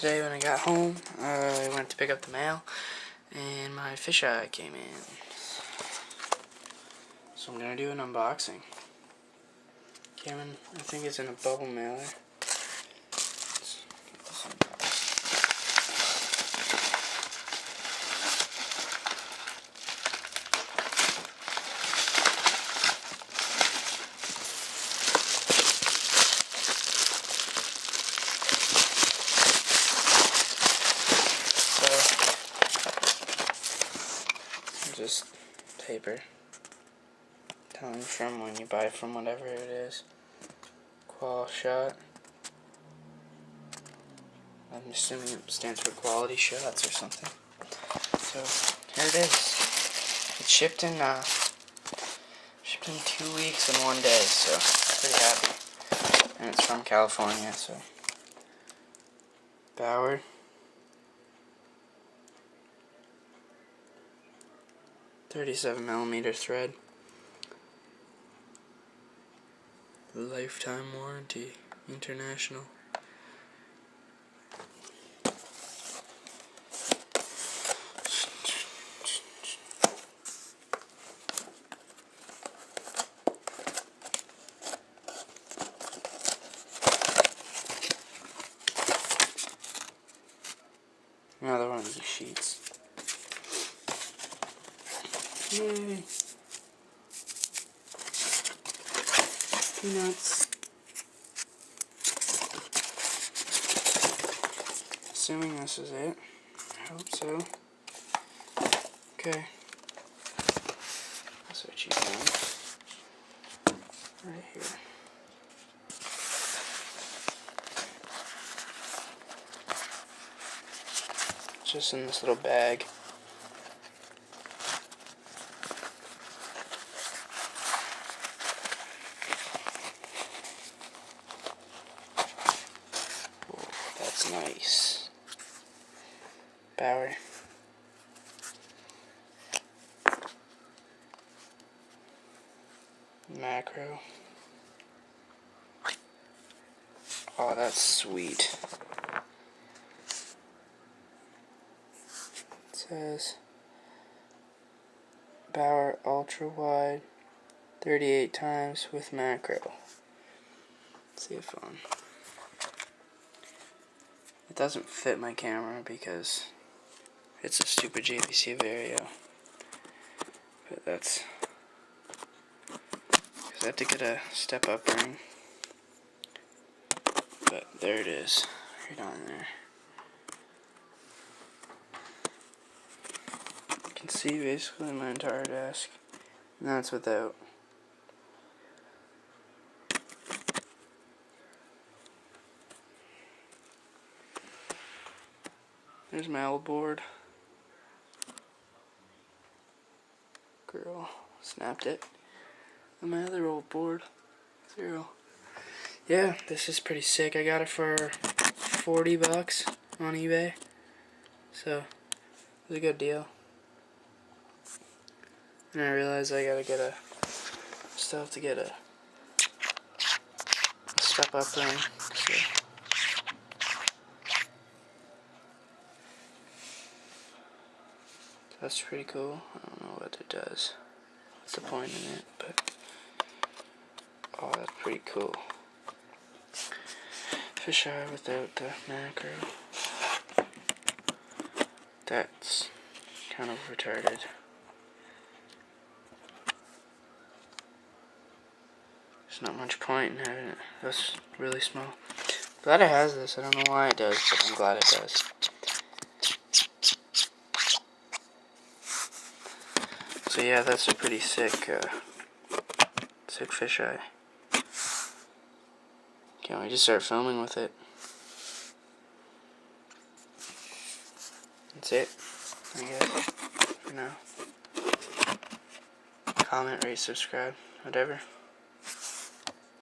Today when I got home, I went to pick up the mail, and my fisheye came in. So I'm going to do an unboxing. Came in, I think it's in a bubble mailer. Let's get this unboxed. Just paper telling from when you buy from whatever it is. Qual shot. I'm assuming it stands for quality shots or something. So here it is. It's shipped in 2 weeks and 1 day, so pretty happy. And it's from California, so Bauer. .37mm thread. Lifetime warranty. International. Another one of these sheets. Yay! Peanuts. Assuming this is it. I hope so. Okay. That's what you found. Right here. Just in this little bag. That's nice. Bauer. Macro. Oh, that's sweet. It says Bauer ultra wide 38 times with macro. Let's see if it doesn't fit my camera because it's a stupid JVC Vario. But that's because I have to get a step up ring. But there it is, right on there. You can see basically my entire desk, and that's without. There's my old board. Girl snapped it. And my other old board. 0. Yeah, this is pretty sick. I got it for $40 on eBay. So, it was a good deal. And I realized I gotta get still have to get a step up ring. So. That's pretty cool. I don't know what it does. What's the point in it? But oh, that's pretty cool. Fisheye without the macro. That's kind of retarded. There's not much point in having it. That's really small. Glad it has this. I don't know why it does, but I'm glad it does. So yeah, that's a pretty sick fisheye. Can't wait to start filming with it. That's it, I guess, for now. Comment, rate, subscribe, whatever.